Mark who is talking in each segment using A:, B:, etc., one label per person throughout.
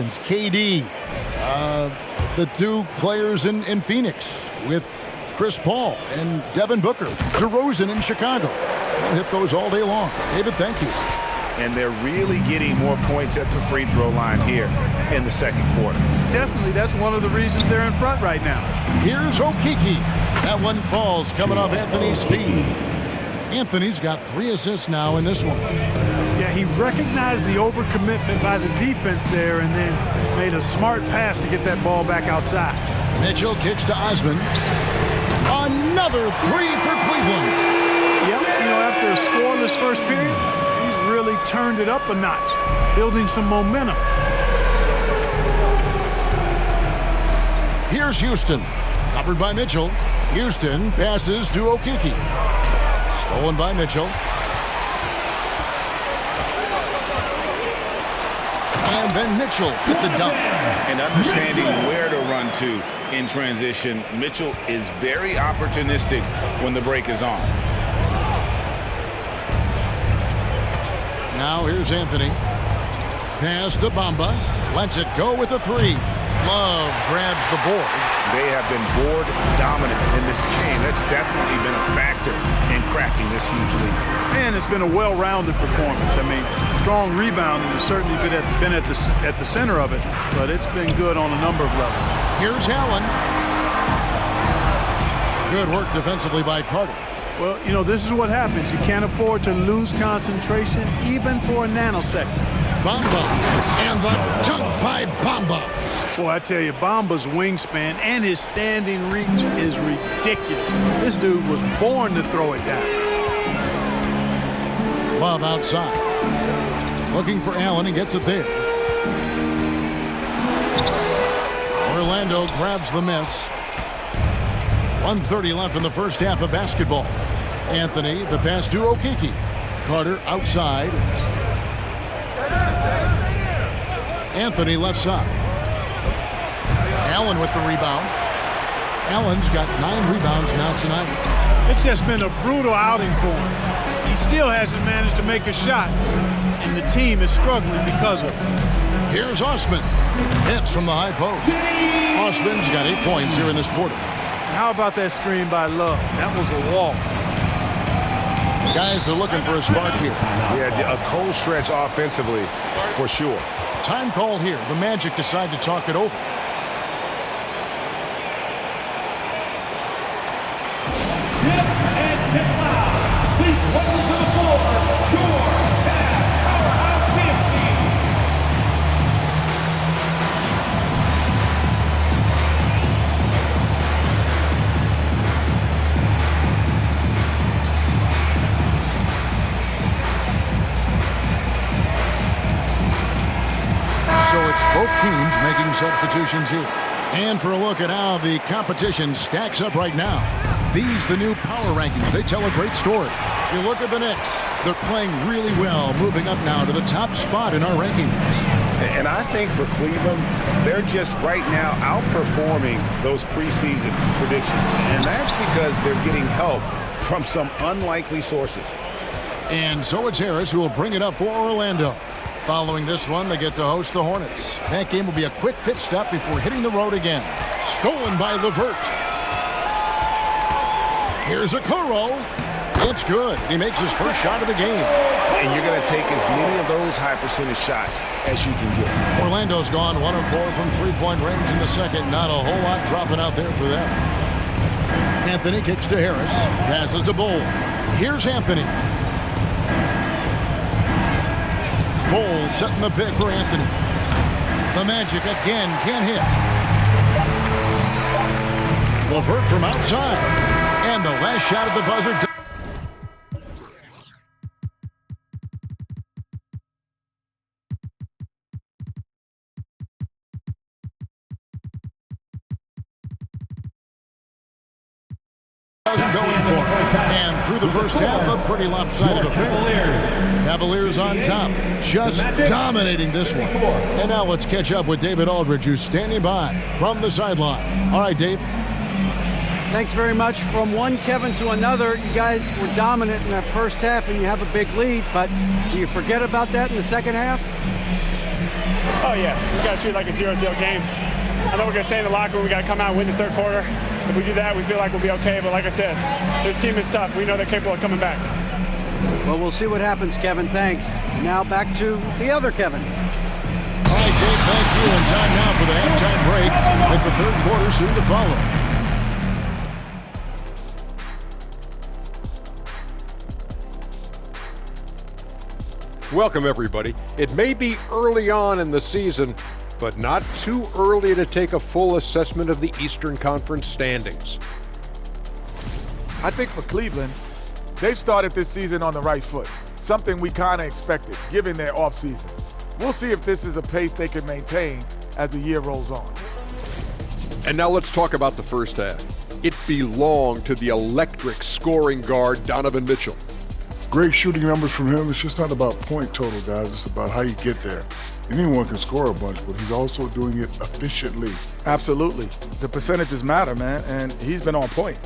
A: KD, the two players in Phoenix with Chris Paul and Devin Booker, DeRozan in Chicago. We'll hit those all day long. David, thank you.
B: And they're really getting more points at the free throw line here in the second quarter.
C: Definitely, that's one of the reasons they're in front right now.
A: Here's Okeke. That one falls coming off Anthony's feet. Anthony's got 3 assists now in this one.
C: Yeah, he recognized the overcommitment by the defense there and then made a smart pass to get that ball back outside.
A: Mitchell kicks to Osman. Another 3 for Cleveland.
C: Yep, after a scoreless first period, he's really turned it up a notch, building some momentum.
A: Here's Houston, covered by Mitchell. Houston passes to Okeke. Stolen by Mitchell. And then Mitchell with the dunk.
B: And understanding where to run to in transition, Mitchell is very opportunistic when the break is on.
A: Now here's Anthony. Pass to Bamba. Lets it go with a 3. Love grabs the board.
B: They have been board dominant in this game. That's definitely been a factor in crafting this huge lead.
C: And it's been a well-rounded performance. I mean, strong rebounding has certainly been at the center of it, but it's been good on a number of levels.
A: Here's Allen. Good work defensively by Carter.
C: Well, this is what happens. You can't afford to lose concentration even for a nanosecond.
A: Bamba. And the dunk by Bamba.
C: Boy, I tell you, Bamba's wingspan and his standing reach is ridiculous. This dude was born to throw it down.
A: Love outside. Looking for Allen and gets it there. Orlando grabs the miss. 1:30 left in the first half of basketball. Anthony, the pass to Okeke. Carter outside. Anthony left side. Allen with the rebound. Allen's got 9 rebounds now tonight.
C: It's just been a brutal outing for him. He still hasn't managed to make a shot, and the team is struggling because of it.
A: Here's Osman. Hits from the high post. Osman's got 8 points here in this quarter.
C: How about that screen by Love? That was a walk.
A: Guys are looking for a spark here.
B: Yeah, a cold stretch offensively for sure.
A: Time called here. The Magic decide to talk it over. Both teams making substitutions here. And for a look at how the competition stacks up right now. These, the new power rankings, they tell a great story. You look at the Knicks. They're playing really well, moving up now to the top spot in our rankings.
B: And I think for Cleveland, they're just right now outperforming those preseason predictions. And that's because they're getting help from some unlikely sources.
A: And so it's Harris who will bring it up for Orlando. Following this one, they get to host the Hornets. That game will be a quick pit stop before hitting the road again. Stolen by LeVert. Here's Okoro. It's good. He makes his first shot of the game.
B: And you're going to take as many of those high percentage shots as you can get.
A: Orlando's gone 1 of 4 from three-point range in the second. Not a whole lot dropping out there for them. Anthony kicks to Harris. Passes to Bull. Here's Anthony. Bull setting the pick for Anthony. The Magic again can't hit. LeVert from outside. And the last shot at the buzzer. Going for it. And through the first half, a pretty lopsided affair. Cavaliers on top, just dominating this one. And now let's catch up with David Aldridge, who's standing by from the sideline. All right, Dave.
D: Thanks very much. From one Kevin to another, you guys were dominant in that first half and you have a big lead, but do you forget about that in the second half?
E: Oh, yeah. We got to treat it like a 0-0 game. I know we're going to stay in the locker room. We got to come out and win the third quarter. If we do that, we feel like we'll be okay. But like I said, this team is tough. We know they're capable of coming back.
D: Well, we'll see what happens, Kevin. Thanks. Now back to the other Kevin.
A: All right, Dave, thank you. And time now for the halftime break with the third quarter soon to follow.
F: Welcome, everybody. It may be early on in the season, but not too early to take a full assessment of the Eastern Conference standings.
G: I think for Cleveland, they've started this season on the right foot, something we kind of expected, given their offseason. We'll see if this is a pace they can maintain as the year rolls on.
F: And now let's talk about the first half. It belonged to the electric scoring guard, Donovan Mitchell.
H: Great shooting numbers from him. It's just not about point total, guys. It's about how you get there. Anyone can score a bunch, but he's also doing it efficiently.
G: Absolutely. The percentages matter, man, and he's been on point.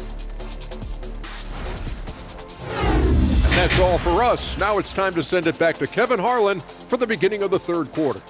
F: And that's all for us. Now it's time to send it back to Kevin Harlan for the beginning of the third quarter.